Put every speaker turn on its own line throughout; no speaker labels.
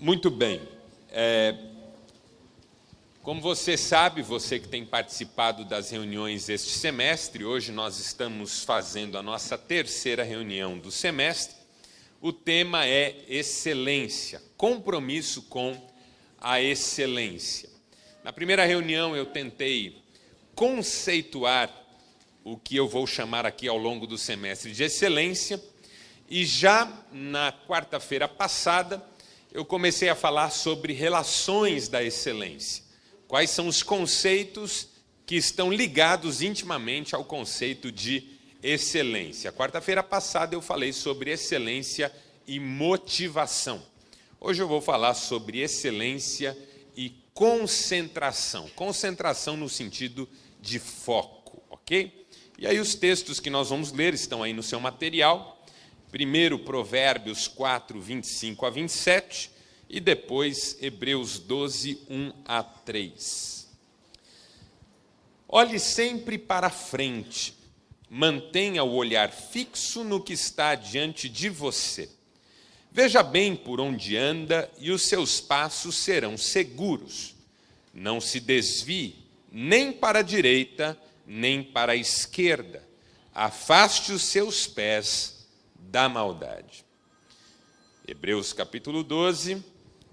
Muito bem. Como você sabe, você que tem participado das reuniões este semestre, hoje nós estamos fazendo a nossa terceira reunião do semestre. O tema é excelência, compromisso com a excelência. Na primeira reunião eu tentei conceituar o que eu vou chamar aqui ao longo do semestre de excelência, e já na quarta-feira passada eu comecei a falar sobre relações da excelência. Quais são os conceitos que estão ligados intimamente ao conceito de excelência. Quarta-feira passada eu falei sobre excelência e motivação. Hoje eu vou falar sobre excelência e concentração. Concentração no sentido de foco, ok? E aí os textos que nós vamos ler estão aí no seu material. Primeiro, Provérbios 4, 25 a 27, e depois Hebreus 12, 1 a 3. Olhe sempre para frente, mantenha o olhar fixo no que está diante de você. Veja bem por onde anda e os seus passos serão seguros. Não se desvie nem para a direita, nem para a esquerda. Afaste os seus pés da maldade. Hebreus capítulo 12.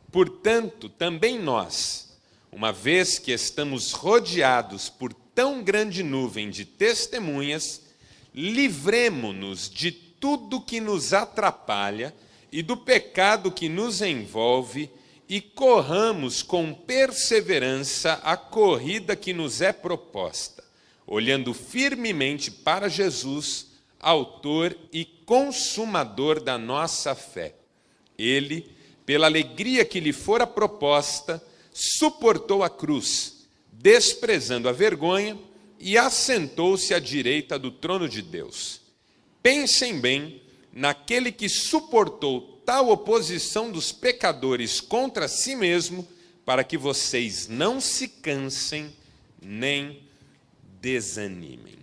Portanto, também nós, uma vez que estamos rodeados por tão grande nuvem de testemunhas, livremo-nos de tudo que nos atrapalha e do pecado que nos envolve e corramos com perseverança a corrida que nos é proposta, olhando firmemente para Jesus, autor e consumador da nossa fé. Ele, pela alegria que lhe fora proposta, suportou a cruz, desprezando a vergonha, e assentou-se à direita do trono de Deus. Pensem bem naquele que suportou tal oposição dos pecadores contra si mesmo, para que vocês não se cansem nem desanimem.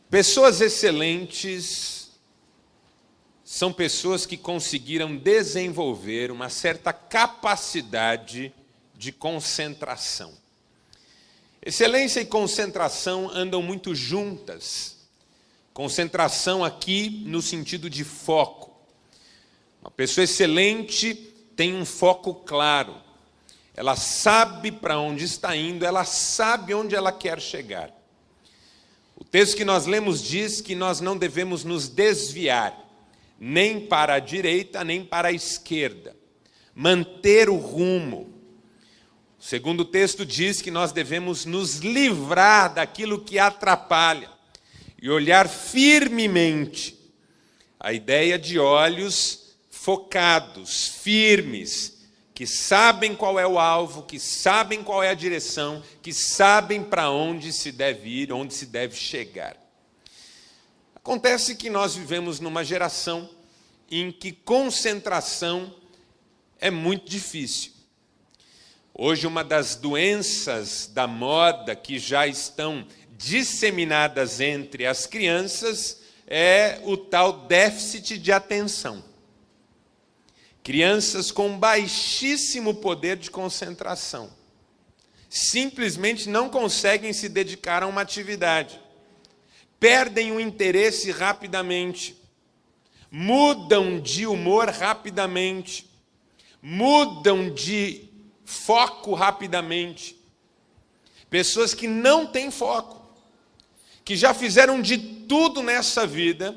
Pessoas excelentes são pessoas que conseguiram desenvolver uma certa capacidade de concentração. Excelência e concentração andam muito juntas. Concentração aqui no sentido de foco. Uma pessoa excelente tem um foco claro. Ela sabe para onde está indo, ela sabe onde ela quer chegar. O texto que nós lemos diz que nós não devemos nos desviar, nem para a direita, nem para a esquerda. Manter o rumo. O segundo texto diz que nós devemos nos livrar daquilo que atrapalha e olhar firmemente. A ideia de olhos focados, firmes, que sabem qual é o alvo, que sabem qual é a direção, que sabem para onde se deve ir, onde se deve chegar. Acontece que nós vivemos numa geração em que concentração é muito difícil. Hoje, uma das doenças da moda que já estão disseminadas entre as crianças é o tal déficit de atenção. Crianças com baixíssimo poder de concentração simplesmente não conseguem se dedicar a uma atividade. Perdem o interesse rapidamente, mudam de humor rapidamente, mudam de foco rapidamente. Pessoas que não têm foco, que já fizeram de tudo nessa vida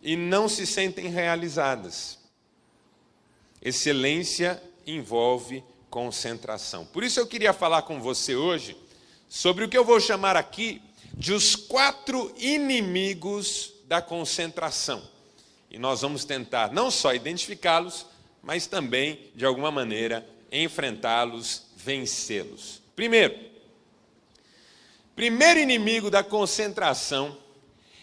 e não se sentem realizadas. Excelência envolve concentração. Por isso eu queria falar com você hoje sobre o que eu vou chamar aqui de os 4 inimigos da concentração. E nós vamos tentar não só identificá-los, mas também, de alguma maneira, enfrentá-los, vencê-los. Primeiro inimigo da concentração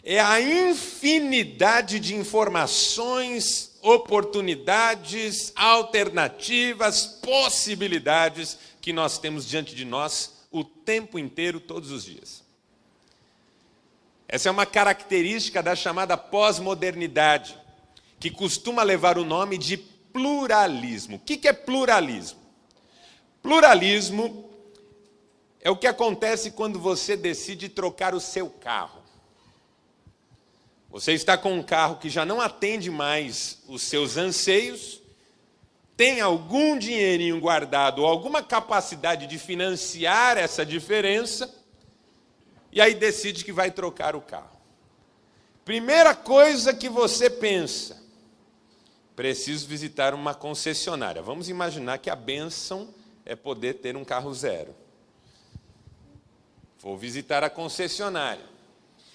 é a infinidade de informações, oportunidades, alternativas, possibilidades que nós temos diante de nós o tempo inteiro, todos os dias. Essa é uma característica da chamada pós-modernidade, que costuma levar o nome de pluralismo. O que é pluralismo? Pluralismo é o que acontece quando você decide trocar o seu carro. Você está com um carro que já não atende mais os seus anseios, tem algum dinheirinho guardado ou alguma capacidade de financiar essa diferença, e aí decide que vai trocar o carro. Primeira coisa que você pensa: preciso visitar uma concessionária. Vamos imaginar que a bênção é poder ter um carro zero. Vou visitar a concessionária.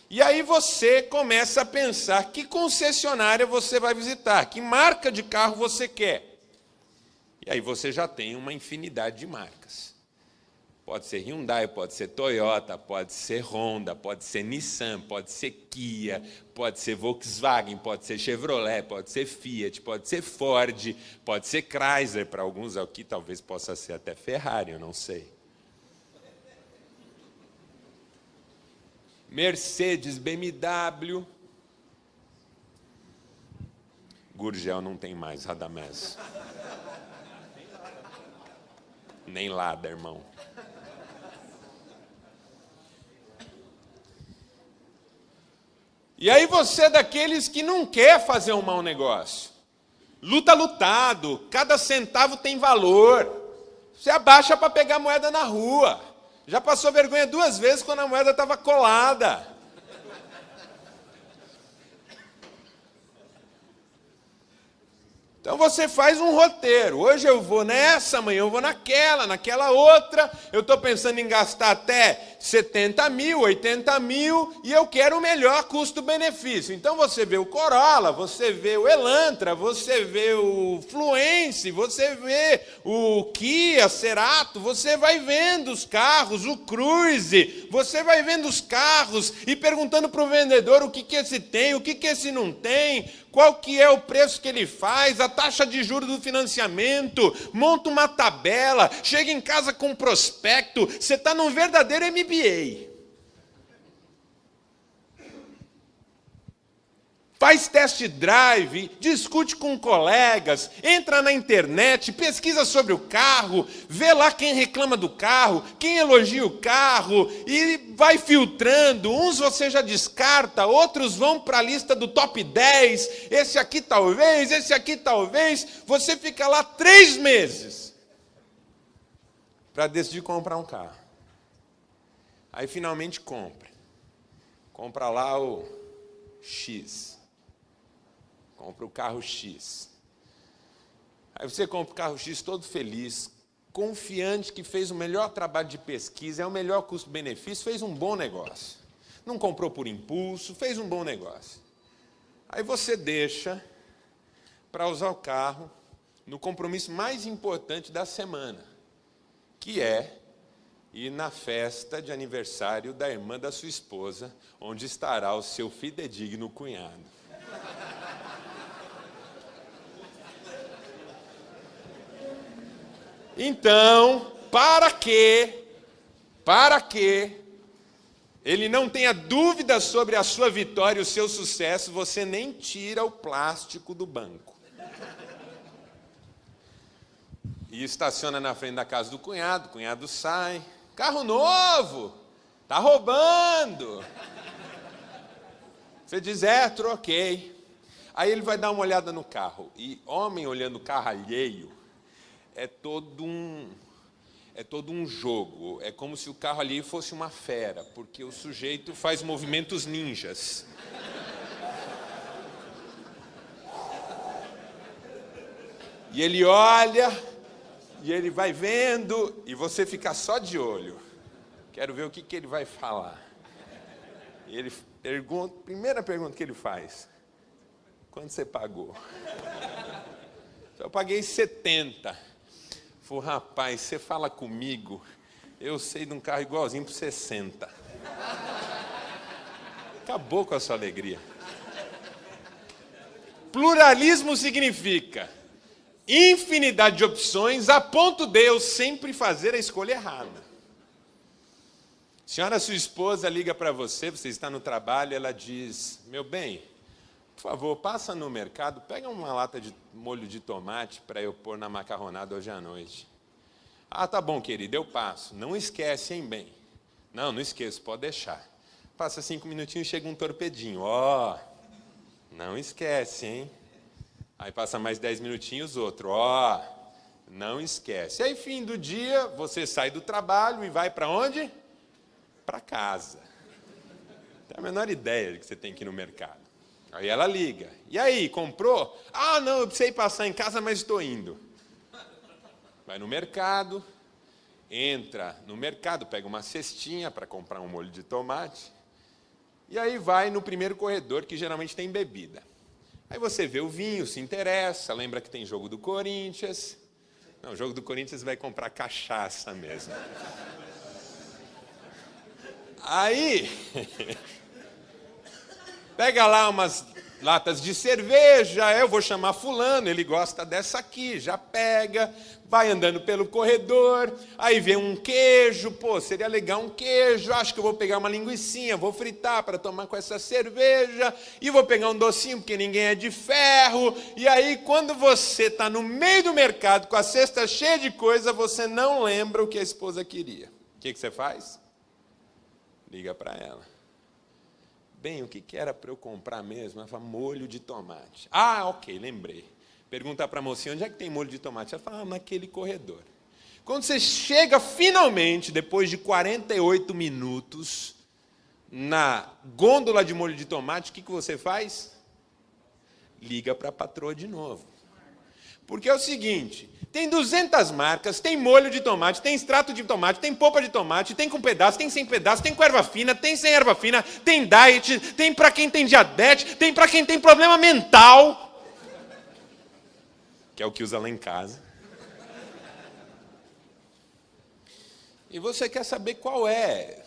E aí você começa a pensar que concessionária você vai visitar, que marca de carro você quer. E aí você já tem uma infinidade de marcas. Pode ser Hyundai, pode ser Toyota, pode ser Honda, pode ser Nissan, pode ser Kia, pode ser Volkswagen, pode ser Chevrolet, pode ser Fiat, pode ser Ford, pode ser Chrysler, para alguns aqui talvez possa ser até Ferrari, eu não sei. Mercedes, BMW. Gurgel não tem mais, Radamés. Nem Lada, irmão. E aí você é daqueles que não quer fazer um mau negócio. Luta lutado, cada centavo tem valor. Você abaixa para pegar moeda na rua. Já passou vergonha 2 vezes quando a moeda estava colada. Então você faz um roteiro. Hoje eu vou nessa, amanhã eu vou naquela outra. Eu estou pensando em gastar até 70 mil, 80 mil, e eu quero o melhor custo-benefício. Então você vê o Corolla, você vê o Elantra, você vê o Fluence, você vê o Kia, Cerato, você vai vendo os carros, o Cruze, você vai vendo os carros e perguntando para o vendedor o que esse tem, o que esse não tem, qual que é o preço que ele faz, a taxa de juros do financiamento, monta uma tabela, chega em casa com um prospecto, você está num verdadeiro MBA. Faz test drive, discute com colegas, entra na internet, pesquisa sobre o carro, vê lá quem reclama do carro, quem elogia o carro, e vai filtrando. Uns você já descarta, outros vão para a lista do top 10, esse aqui talvez, esse aqui talvez. Você fica lá 3 meses para decidir comprar um carro. Aí finalmente compra. Compra lá o X. Compra o carro X. Aí você compra o carro X todo feliz, confiante que fez o melhor trabalho de pesquisa, é o melhor custo-benefício, fez um bom negócio. Não comprou por impulso, fez um bom negócio. Aí você deixa para usar o carro no compromisso mais importante da semana, que é ir na festa de aniversário da irmã da sua esposa, onde estará o seu fidedigno cunhado. Então, para que ele não tenha dúvida sobre a sua vitória e o seu sucesso, você nem tira o plástico do banco. E estaciona na frente da casa do cunhado, o cunhado sai. Carro novo, tá roubando. Você diz, troquei. Aí ele vai dar uma olhada no carro. E homem olhando o carro alheio é todo um jogo. É como se o carro alheio fosse uma fera, porque o sujeito faz movimentos ninjas. E ele olha, e ele vai vendo, e você fica só de olho. Quero ver o que ele vai falar. E ele pergunta, primeira pergunta que ele faz: quanto você pagou? Eu paguei 70. Falei, rapaz, você fala comigo, eu sei de um carro igualzinho por 60. Acabou com a sua alegria. Pluralismo significa infinidade de opções, a ponto de eu sempre fazer a escolha errada. Senhora, sua esposa liga para você, você está no trabalho, ela diz, meu bem, Por favor, passa no mercado, pega uma lata de molho de tomate para eu pôr na macarronada hoje à noite. Ah, tá bom, querido, eu passo. Não esquece, hein, bem? Não, não esqueço, pode deixar. Passa 5 minutinhos e chega um torpedinho. Ó, não esquece, hein? Aí passa mais 10 minutinhos, outro. Ó, não esquece. Aí, fim do dia, você sai do trabalho e vai para onde? Para casa. Não tem a menor ideia de que você tem que ir no mercado. Aí ela liga. E aí, comprou? Ah, não, eu precisei passar em casa, mas estou indo. Vai no mercado, entra no mercado, pega uma cestinha para comprar um molho de tomate. E aí vai no primeiro corredor, que geralmente tem bebida. Aí você vê o vinho, se interessa, lembra que tem jogo do Corinthians. Não, o jogo do Corinthians vai comprar cachaça mesmo. Aí... pega lá umas latas de cerveja, eu vou chamar fulano, ele gosta dessa aqui, já pega, vai andando pelo corredor, aí vê um queijo, pô, seria legal um queijo, acho que eu vou pegar uma linguicinha, vou fritar para tomar com essa cerveja, e vou pegar um docinho, porque ninguém é de ferro, e aí quando você está no meio do mercado, com a cesta cheia de coisa, você não lembra o que a esposa queria. O que você faz? Liga para ela. Bem, o que era para eu comprar mesmo? Ela fala, molho de tomate. Ah, ok, lembrei. Pergunta para a mocinha, onde é que tem molho de tomate? Ela fala, naquele corredor. Quando você chega finalmente, depois de 48 minutos, na gôndola de molho de tomate, o que você faz? Liga para a patroa de novo. Porque é o seguinte, tem 200 marcas, tem molho de tomate, tem extrato de tomate, tem polpa de tomate, tem com pedaço, tem sem pedaço, tem com erva fina, tem sem erva fina, tem diet, tem para quem tem diabetes, tem para quem tem problema mental, que é o que usa lá em casa. E você quer saber qual é?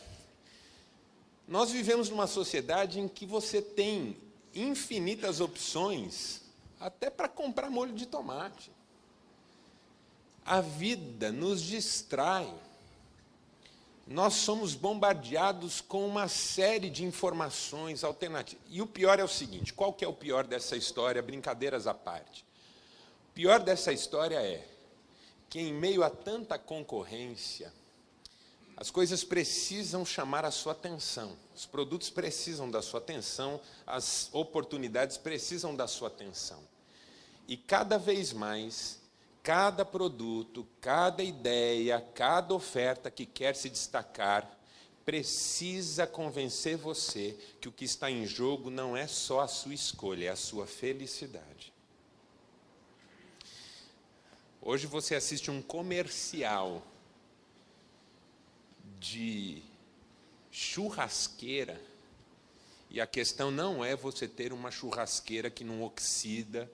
Nós vivemos numa sociedade em que você tem infinitas opções até para comprar molho de tomate. A vida nos distrai. Nós somos bombardeados com uma série de informações alternativas. E o pior é o seguinte, qual que é o pior dessa história, brincadeiras à parte? O pior dessa história é que em meio a tanta concorrência, as coisas precisam chamar a sua atenção, os produtos precisam da sua atenção, as oportunidades precisam da sua atenção. E cada vez mais, cada produto, cada ideia, cada oferta que quer se destacar, precisa convencer você que o que está em jogo não é só a sua escolha, é a sua felicidade. Hoje você assiste um comercial de churrasqueira, e a questão não é você ter uma churrasqueira que não oxida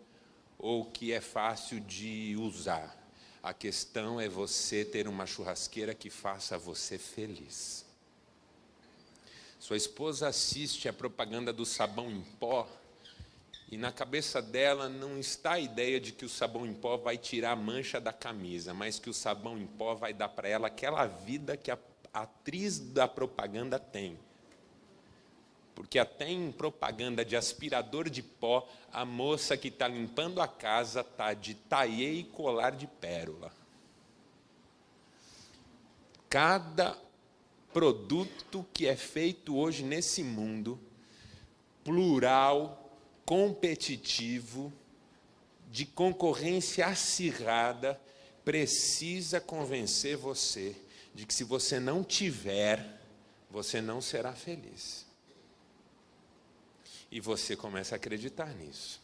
ou que é fácil de usar. A questão é você ter uma churrasqueira que faça você feliz. Sua esposa assiste a propaganda do sabão em pó e na cabeça dela não está a ideia de que o sabão em pó vai tirar a mancha da camisa, mas que o sabão em pó vai dar para ela aquela vida que a atriz da propaganda tem. Porque até em propaganda de aspirador de pó, a moça que está limpando a casa está de taiê e colar de pérola. Cada produto que é feito hoje nesse mundo, plural, competitivo, de concorrência acirrada, precisa convencer você de que se você não tiver, você não será feliz. E você começa a acreditar nisso.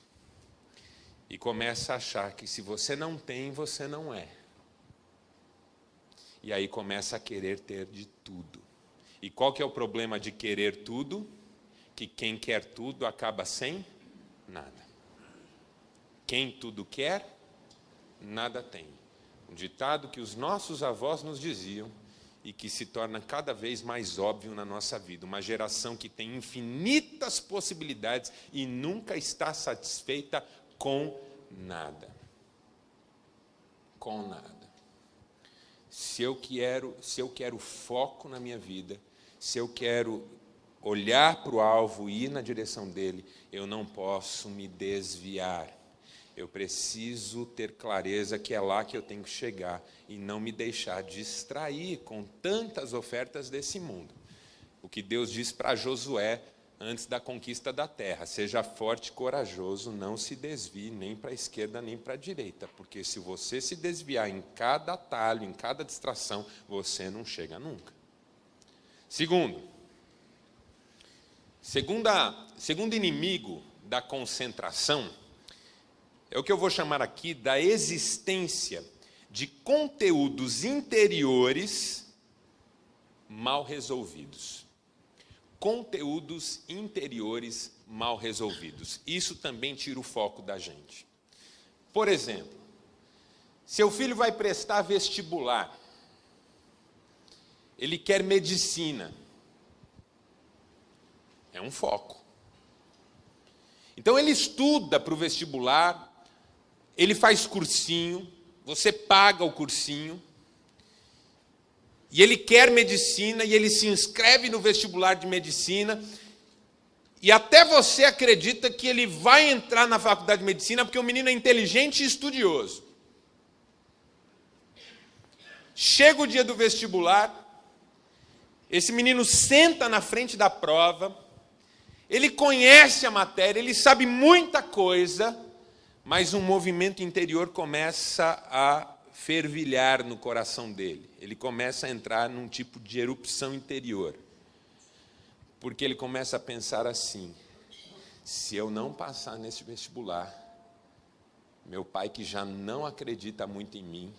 E começa a achar que se você não tem, você não é. E aí começa a querer ter de tudo. E qual que é o problema de querer tudo? Que quem quer tudo acaba sem nada. Quem tudo quer, nada tem. Um ditado que os nossos avós nos diziam e que se torna cada vez mais óbvio na nossa vida. Uma geração que tem infinitas possibilidades e nunca está satisfeita com nada. Com nada. Se eu quero foco na minha vida, se eu quero olhar para o alvo e ir na direção dele, eu não posso me desviar. Eu preciso ter clareza que é lá que eu tenho que chegar e não me deixar distrair com tantas ofertas desse mundo. O que Deus diz para Josué antes da conquista da terra: seja forte e corajoso, não se desvie nem para a esquerda nem para a direita, porque se você se desviar em cada atalho, em cada distração, você não chega nunca. Segundo inimigo da concentração é o que eu vou chamar aqui da existência de conteúdos interiores mal resolvidos. Conteúdos interiores mal resolvidos. Isso também tira o foco da gente. Por exemplo, seu filho vai prestar vestibular. Ele quer medicina. É um foco. Então ele estuda para o vestibular, ele faz cursinho, você paga o cursinho, e ele quer medicina, e ele se inscreve no vestibular de medicina, e até você acredita que ele vai entrar na faculdade de medicina porque o menino é inteligente e estudioso. Chega o dia do vestibular, esse menino senta na frente da prova, ele conhece a matéria, ele sabe muita coisa, mas um movimento interior começa a fervilhar no coração dele. Ele começa a entrar num tipo de erupção interior. Porque ele começa a pensar assim: se eu não passar nesse vestibular, meu pai, que já não acredita muito em mim,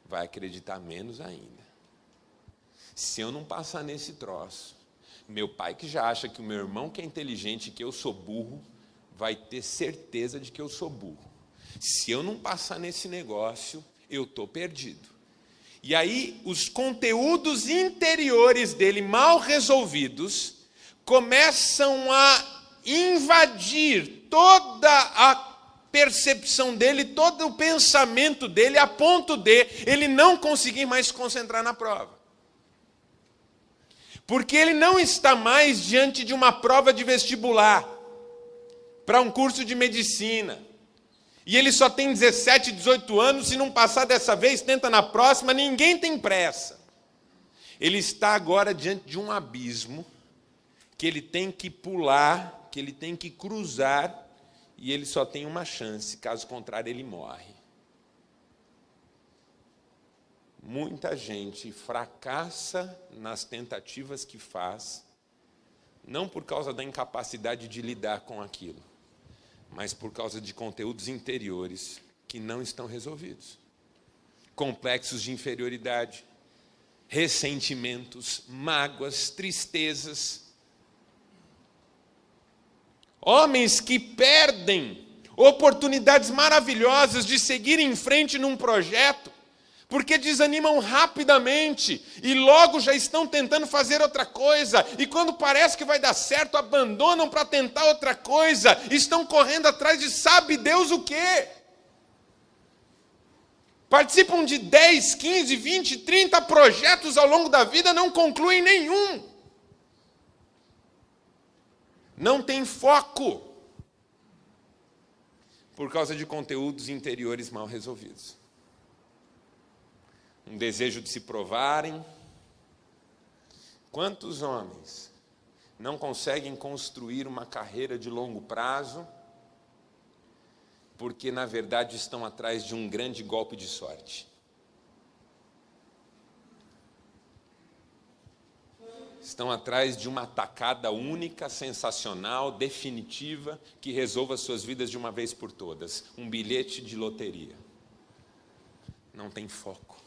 vai acreditar menos ainda. Se eu não passar nesse troço, meu pai, que já acha que o meu irmão, que é inteligente, que eu sou burro, vai ter certeza de que eu sou burro. Se eu não passar nesse negócio, eu estou perdido. E aí, os conteúdos interiores dele, mal resolvidos, começam a invadir toda a percepção dele, todo o pensamento dele, a ponto de ele não conseguir mais se concentrar na prova. Porque ele não está mais diante de uma prova de vestibular para um curso de medicina. E ele só tem 17, 18 anos, se não passar dessa vez, tenta na próxima, ninguém tem pressa. Ele está agora diante de um abismo que ele tem que pular, que ele tem que cruzar, e ele só tem uma chance, caso contrário ele morre. Muita gente fracassa nas tentativas que faz, não por causa da incapacidade de lidar com aquilo, mas por causa de conteúdos interiores que não estão resolvidos. Complexos de inferioridade, ressentimentos, mágoas, tristezas. Homens que perdem oportunidades maravilhosas de seguir em frente num projeto, porque desanimam rapidamente e logo já estão tentando fazer outra coisa, e quando parece que vai dar certo, abandonam para tentar outra coisa, estão correndo atrás de sabe Deus o quê. Participam de 10, 15, 20, 30 projetos ao longo da vida, não concluem nenhum. Não tem foco, por causa de conteúdos interiores mal resolvidos. Um desejo de se provarem. Quantos homens não conseguem construir uma carreira de longo prazo porque, na verdade, estão atrás de um grande golpe de sorte? Estão atrás de uma tacada única, sensacional, definitiva, que resolva suas vidas de uma vez por todas. Um bilhete de loteria. Não tem foco.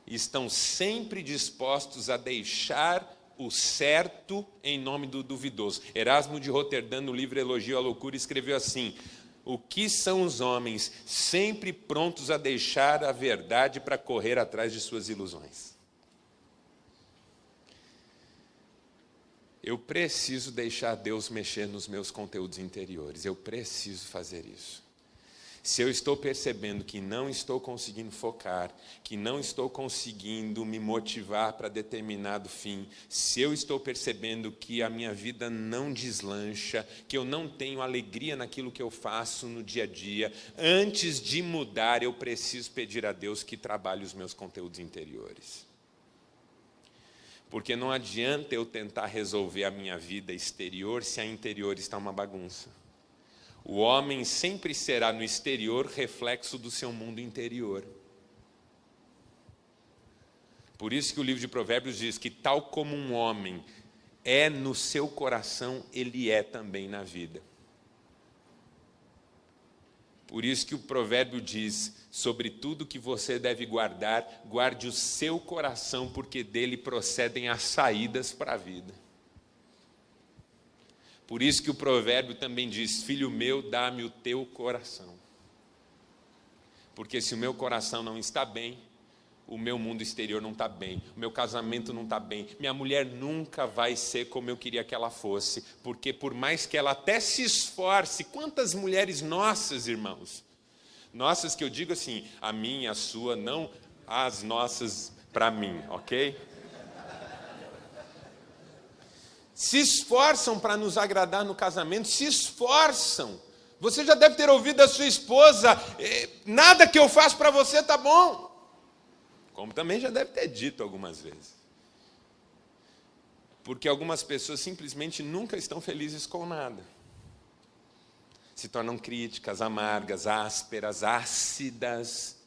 Estão sempre dispostos a deixar o certo em nome do duvidoso. Erasmo de Roterdã, no livro Elogio à Loucura, escreveu assim: o que são os homens sempre prontos a deixar a verdade para correr atrás de suas ilusões? Eu preciso deixar Deus mexer nos meus conteúdos interiores. Eu preciso fazer isso. Se eu estou percebendo que não estou conseguindo focar, que não estou conseguindo me motivar para determinado fim, se eu estou percebendo que a minha vida não deslancha, que eu não tenho alegria naquilo que eu faço no dia a dia, antes de mudar, eu preciso pedir a Deus que trabalhe os meus conteúdos interiores. Porque não adianta eu tentar resolver a minha vida exterior se a interior está uma bagunça. O homem sempre será no exterior reflexo do seu mundo interior. Por isso que o livro de Provérbios diz que tal como um homem é no seu coração, ele é também na vida. Por isso que o provérbio diz, sobre tudo que você deve guardar, guarde o seu coração, porque dele procedem as saídas para a vida. Por isso que o provérbio também diz, filho meu, dá-me o teu coração. Porque se o meu coração não está bem, o meu mundo exterior não está bem, o meu casamento não está bem, minha mulher nunca vai ser como eu queria que ela fosse, porque por mais que ela até se esforce, quantas mulheres nossas, irmãos, nossas que eu digo assim, a minha, a sua, não as nossas para mim, ok? Se esforçam para nos agradar no casamento, se esforçam. Você já deve ter ouvido da sua esposa, nada que eu faço para você está bom. Como também já deve ter dito algumas vezes. Porque algumas pessoas simplesmente nunca estão felizes com nada. Se tornam críticas, amargas, ásperas, ácidas.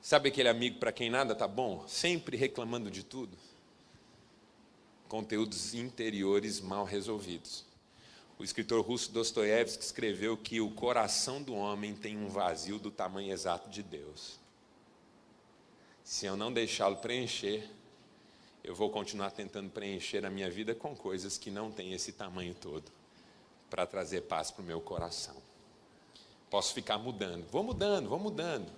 Sabe aquele amigo para quem nada está bom? Sempre reclamando de tudo. Conteúdos interiores mal resolvidos. O escritor russo Dostoiévski escreveu que o coração do homem tem um vazio do tamanho exato de Deus. Se eu não deixá-lo preencher, eu vou continuar tentando preencher a minha vida com coisas que não têm esse tamanho todo, para trazer paz para o meu coração. Posso ficar mudando, vou mudando.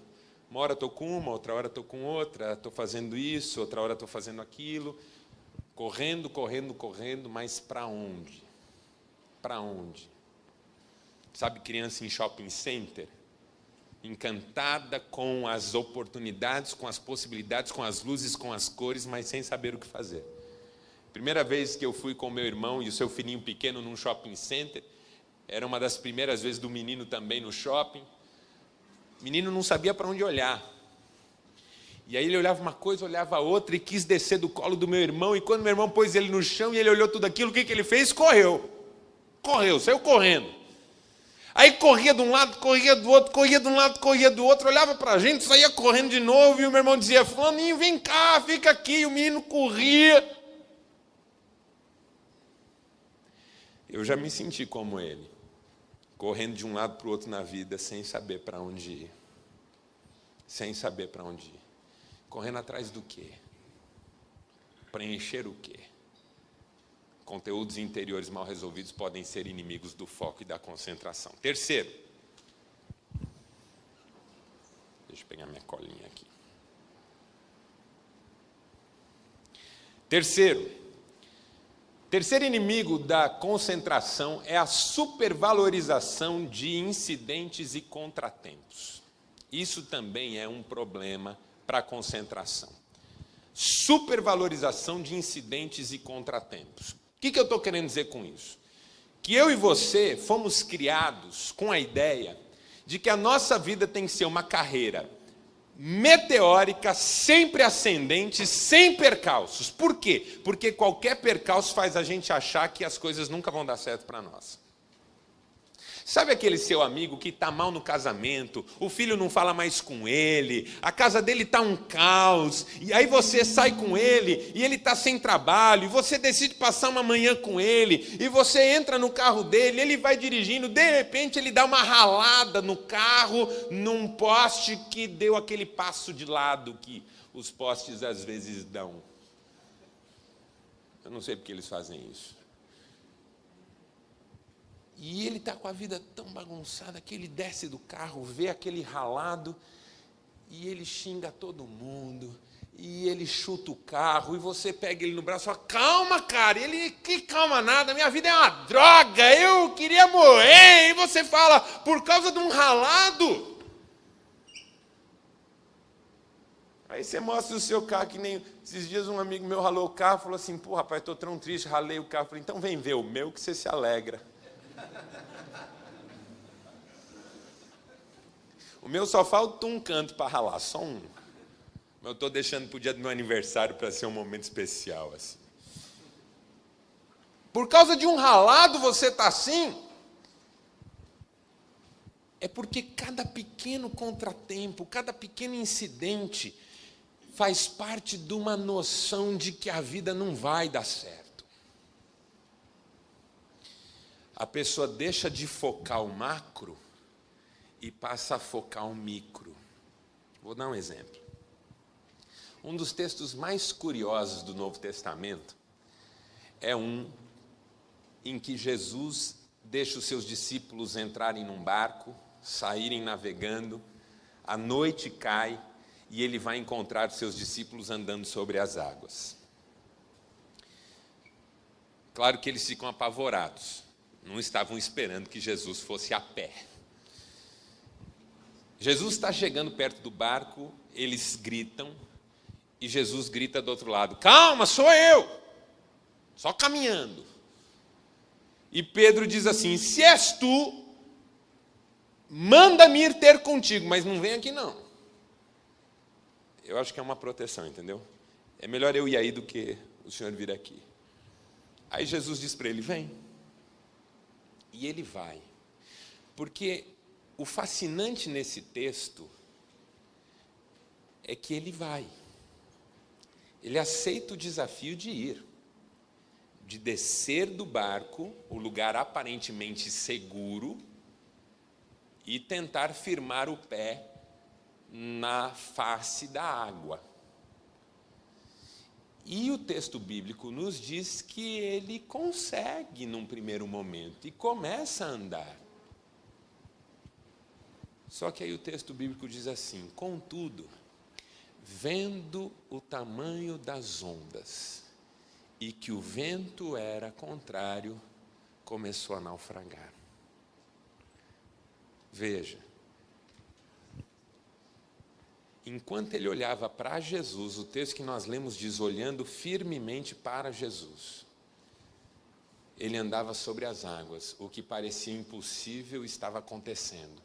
Uma hora estou com uma, outra hora estou com outra, estou fazendo isso, outra hora estou fazendo aquilo. Correndo, mas para onde? Para onde? Sabe criança em shopping center? Encantada com as oportunidades, com as possibilidades, com as luzes, com as cores, mas sem saber o que fazer. Primeira vez que eu fui com meu irmão e o seu filhinho pequeno num shopping center, era uma das primeiras vezes do menino também no shopping. O menino não sabia para onde olhar. E aí ele olhava uma coisa, olhava outra e quis descer do colo do meu irmão. E quando meu irmão pôs ele no chão e ele olhou tudo aquilo, o que ele fez? Correu, saiu correndo. Aí corria de um lado, corria do outro, corria de um lado, corria do outro, olhava para a gente, saía correndo de novo. E o meu irmão dizia, fulaninho, vem cá, fica aqui. E o menino corria. Eu já me senti como ele, correndo de um lado para o outro na vida, sem saber para onde ir. Correndo atrás do quê? Preencher o quê? Conteúdos interiores mal resolvidos podem ser inimigos do foco e da concentração. Terceiro. Deixa eu pegar minha colinha aqui. Terceiro inimigo da concentração é a supervalorização de incidentes e contratempos. Isso também é um problema para a concentração. Supervalorização de incidentes e contratempos. O que eu estou querendo dizer com isso? Que eu e você fomos criados com a ideia de que a nossa vida tem que ser uma carreira meteórica, sempre ascendente, sem percalços. Por quê? Porque qualquer percalço faz a gente achar que as coisas nunca vão dar certo para nós. Sabe aquele seu amigo que está mal no casamento, o filho não fala mais com ele, a casa dele está um caos, e aí você sai com ele, e ele está sem trabalho, e você decide passar uma manhã com ele, e você entra no carro dele, ele vai dirigindo, de repente ele dá uma ralada no carro, num poste que deu aquele passo de lado que os postes às vezes dão. Eu não sei porque eles fazem isso. E ele está com a vida tão bagunçada que ele desce do carro, vê aquele ralado, e ele xinga todo mundo, e ele chuta o carro, e você pega ele no braço e fala, calma, cara. E ele, que calma nada, minha vida é uma droga, eu queria morrer. E você fala, por causa de um ralado. Aí você mostra o seu carro, que nem esses dias um amigo meu ralou o carro, falou assim, pô, rapaz, estou tão triste, ralei o carro. Falei, então vem ver o meu que você se alegra. O meu só falta um canto para ralar, só um. Mas eu estou deixando para o dia do meu aniversário para ser um momento especial, assim. Por causa de um ralado você está assim? É porque cada pequeno contratempo, cada pequeno incidente faz parte de uma noção de que a vida não vai dar certo. A pessoa deixa de focar o macro e passa a focar o micro. Vou dar um exemplo. Um dos textos mais curiosos do Novo Testamento é um em que Jesus deixa os seus discípulos entrarem num barco, saírem navegando, a noite cai e ele vai encontrar os seus discípulos andando sobre as águas. Claro que eles ficam apavorados, não estavam esperando que Jesus fosse a pé. Jesus está chegando perto do barco, eles gritam, e Jesus grita do outro lado, calma, sou eu, só caminhando. E Pedro diz assim, se és tu, manda-me ir ter contigo, mas não vem aqui não. Eu acho que é uma proteção, entendeu? É melhor eu ir aí do que o senhor vir aqui. Aí Jesus diz para ele, vem. E ele vai. Porque o fascinante nesse texto é que ele vai. Ele aceita o desafio de ir. De descer do barco, o lugar aparentemente seguro, e tentar firmar o pé na face da água. E o texto bíblico nos diz que ele consegue num primeiro momento e começa a andar. Só que aí o texto bíblico diz assim, contudo, vendo o tamanho das ondas e que o vento era contrário, começou a naufragar. Veja, enquanto ele olhava para Jesus, o texto que nós lemos diz, olhando firmemente para Jesus, ele andava sobre as águas, o que parecia impossível estava acontecendo.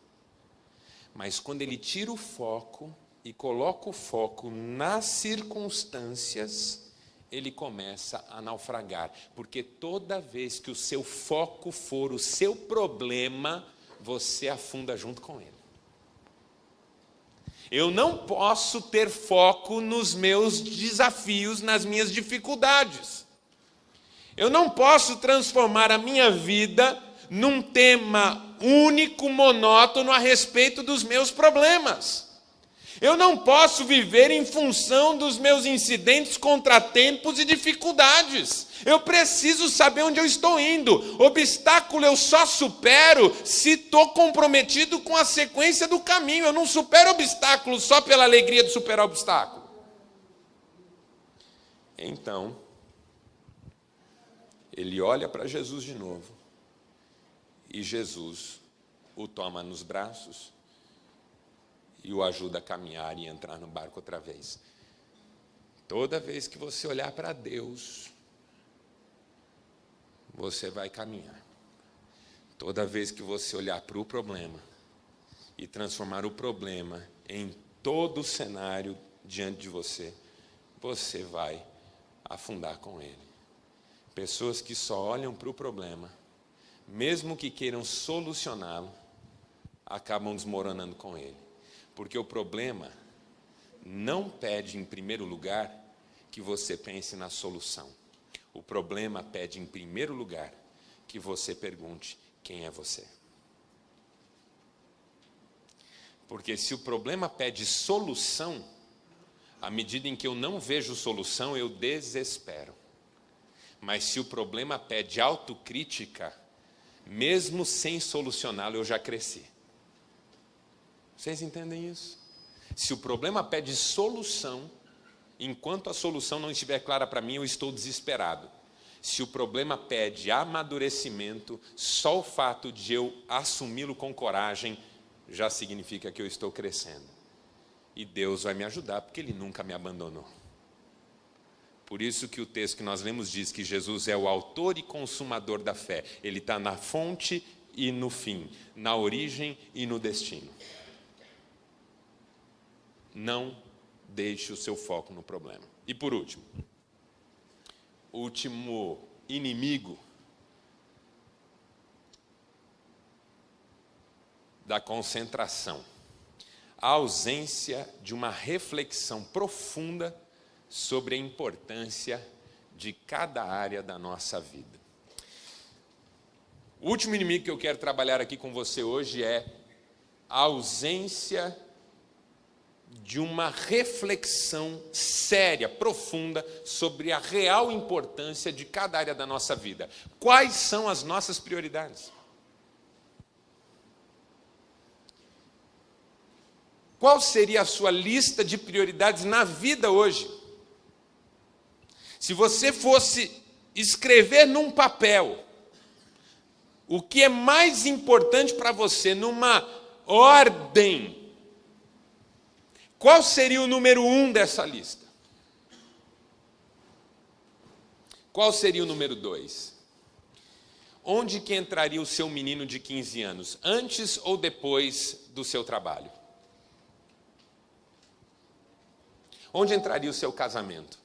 Mas quando ele tira o foco e coloca o foco nas circunstâncias, ele começa a naufragar, porque toda vez que o seu foco for o seu problema, você afunda junto com ele. Eu não posso ter foco nos meus desafios, nas minhas dificuldades. Eu não posso transformar a minha vida num tema único, monótono a respeito dos meus problemas. Eu não posso viver em função dos meus incidentes, contratempos e dificuldades. Eu preciso saber onde eu estou indo. Obstáculo eu só supero se estou comprometido com a sequência do caminho. Eu não supero obstáculo só pela alegria de superar obstáculo. Então, ele olha para Jesus de novo. E Jesus o toma nos braços e o ajuda a caminhar e entrar no barco outra vez. Toda vez que você olhar para Deus, você vai caminhar. Toda vez que você olhar para o problema e transformar o problema em todo o cenário diante de você, você vai afundar com ele. Pessoas que só olham para o problema, mesmo que queiram solucioná-lo, acabam desmoronando com ele. Porque o problema não pede, em primeiro lugar, que você pense na solução. O problema pede, em primeiro lugar, que você pergunte quem é você. Porque se o problema pede solução, à medida em que eu não vejo solução, eu desespero. Mas se o problema pede autocrítica, mesmo sem solucioná-lo, eu já cresci. Vocês entendem isso? Se o problema pede solução, enquanto a solução não estiver clara para mim, eu estou desesperado. Se o problema pede amadurecimento, só o fato de eu assumi-lo com coragem já significa que eu estou crescendo. E Deus vai me ajudar, porque Ele nunca me abandonou. Por isso que o texto que nós lemos diz que Jesus é o autor e consumador da fé. Ele está na fonte e no fim, na origem e no destino. Não deixe o seu foco no problema. E por último, o último inimigo da concentração, a ausência de uma reflexão profunda sobre a importância de cada área da nossa vida. O último inimigo que eu quero trabalhar aqui com você hoje é a ausência de uma reflexão séria, profunda, sobre a real importância de cada área da nossa vida. Quais são as nossas prioridades? Qual seria a sua lista de prioridades na vida hoje? Se você fosse escrever num papel o que é mais importante para você, numa ordem, qual seria o número 1 dessa lista? Qual seria o número 2? Onde que entraria o seu menino de 15 anos? Antes ou depois do seu trabalho? Onde entraria o seu casamento?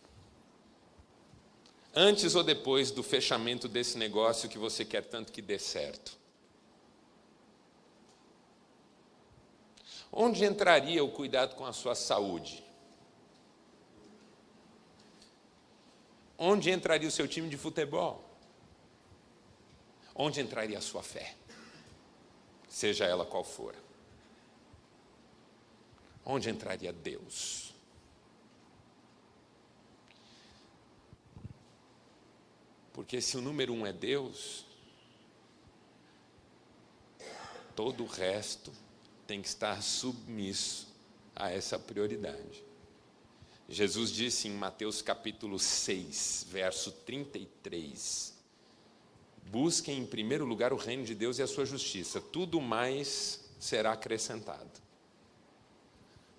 Antes ou depois do fechamento desse negócio que você quer tanto que dê certo? Onde entraria o cuidado com a sua saúde? Onde entraria o seu time de futebol? Onde entraria a sua fé? Seja ela qual for. Onde entraria Deus? Porque se o número 1 é Deus, todo o resto tem que estar submisso a essa prioridade. Jesus disse em Mateus capítulo 6, verso 33, busquem em primeiro lugar o reino de Deus e a sua justiça, tudo mais será acrescentado.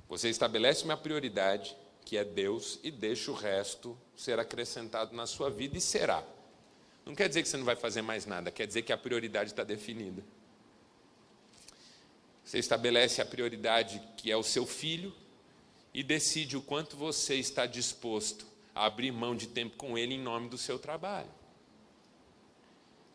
Você estabelece uma prioridade, que é Deus, e deixa o resto ser acrescentado na sua vida, e será. Não quer dizer que você não vai fazer mais nada, quer dizer que a prioridade está definida. Você estabelece a prioridade que é o seu filho e decide o quanto você está disposto a abrir mão de tempo com ele em nome do seu trabalho.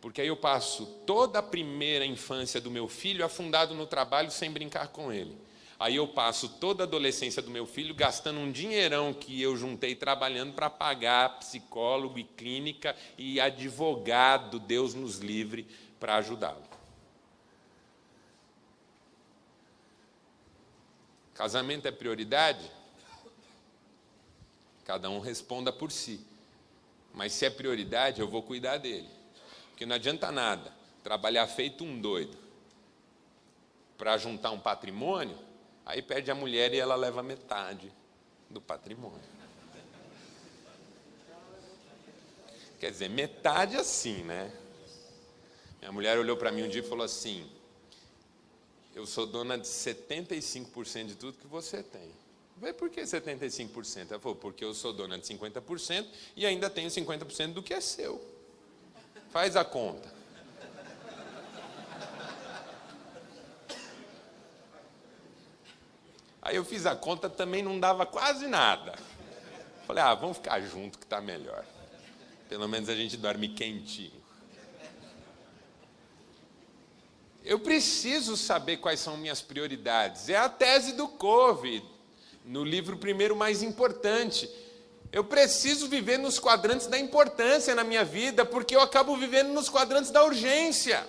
Porque aí eu passo toda a primeira infância do meu filho afundado no trabalho sem brincar com ele. Aí eu passo toda a adolescência do meu filho gastando um dinheirão que eu juntei trabalhando para pagar psicólogo e clínica e advogado, Deus nos livre, para ajudá-lo. Casamento é prioridade? Cada um responda por si. Mas se é prioridade, eu vou cuidar dele. Porque não adianta nada trabalhar feito um doido para juntar um patrimônio. Aí perde a mulher e ela leva metade do patrimônio. Quer dizer, metade assim, né? Minha mulher olhou para mim um dia e falou assim, eu sou dona de 75% de tudo que você tem. Eu falei, por que 75%? Ela falou, porque eu sou dona de 50% e ainda tenho 50% do que é seu. Faz a conta. Aí eu fiz a conta, também não dava quase nada. Falei, vamos ficar junto que está melhor. Pelo menos a gente dorme quentinho. Eu preciso saber quais são minhas prioridades. É a tese do Covey, no livro Primeiro Mais Importante. Eu preciso viver nos quadrantes da importância na minha vida, porque eu acabo vivendo nos quadrantes da urgência.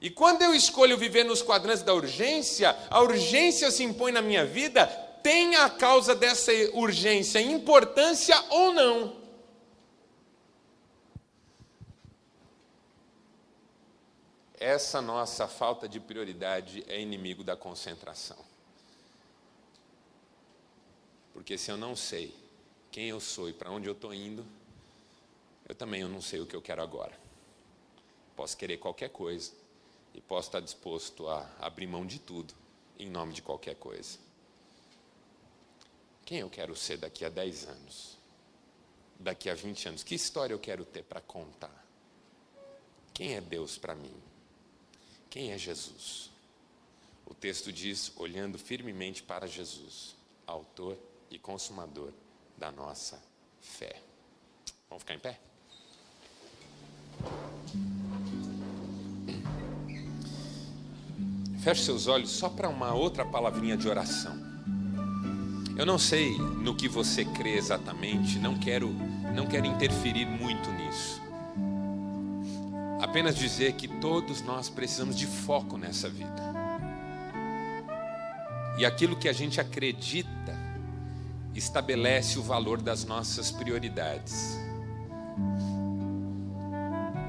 E quando eu escolho viver nos quadrantes da urgência, a urgência se impõe na minha vida, tem a causa dessa urgência importância ou não. Essa nossa falta de prioridade é inimigo da concentração. Porque se eu não sei quem eu sou e para onde eu estou indo, eu não sei o que eu quero agora. Posso querer qualquer coisa e posso estar disposto a abrir mão de tudo em nome de qualquer coisa. Quem eu quero ser daqui a 10 anos? Daqui a 20 anos? Que história eu quero ter para contar? Quem é Deus para mim? Quem é Jesus? O texto diz, olhando firmemente para Jesus, autor e consumador da nossa fé. Vamos ficar em pé? Feche seus olhos só para uma outra palavrinha de oração. Eu não sei no que você crê exatamente, não quero interferir muito nisso. Apenas dizer que todos nós precisamos de foco nessa vida. E aquilo que a gente acredita estabelece o valor das nossas prioridades.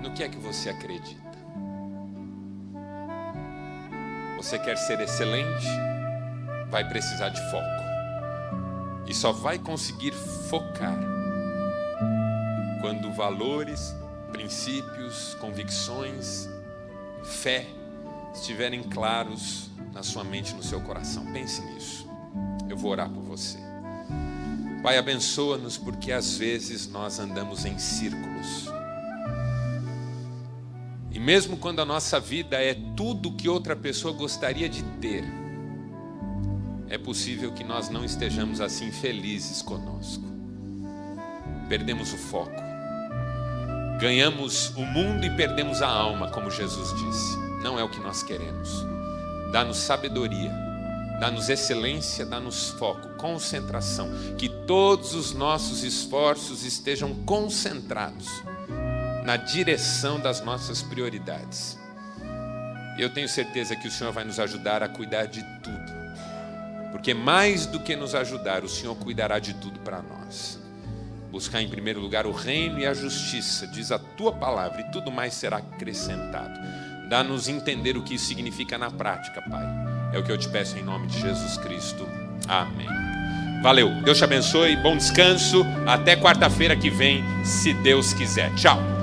No que é que você acredita? Você quer ser excelente? Vai precisar de foco. E só vai conseguir focar quando valores, princípios, convicções, fé estiverem claros na sua mente e no seu coração. Pense nisso. Eu vou orar por você. Pai, abençoa-nos, porque às vezes nós andamos em círculos. E mesmo quando a nossa vida é tudo que outra pessoa gostaria de ter, é possível que nós não estejamos assim felizes conosco. Perdemos o foco. Ganhamos o mundo e perdemos a alma, como Jesus disse. Não é o que nós queremos. Dá-nos sabedoria, dá-nos excelência, dá-nos foco, concentração. Que todos os nossos esforços estejam concentrados na direção das nossas prioridades. Eu tenho certeza que o Senhor vai nos ajudar a cuidar de tudo. Porque mais do que nos ajudar, o Senhor cuidará de tudo para nós. Buscar em primeiro lugar o reino e a justiça, diz a tua palavra, e tudo mais será acrescentado. Dá-nos entender o que isso significa na prática, Pai. É o que eu te peço em nome de Jesus Cristo. Amém. Valeu, Deus te abençoe, bom descanso. Até quarta-feira que vem, se Deus quiser. Tchau.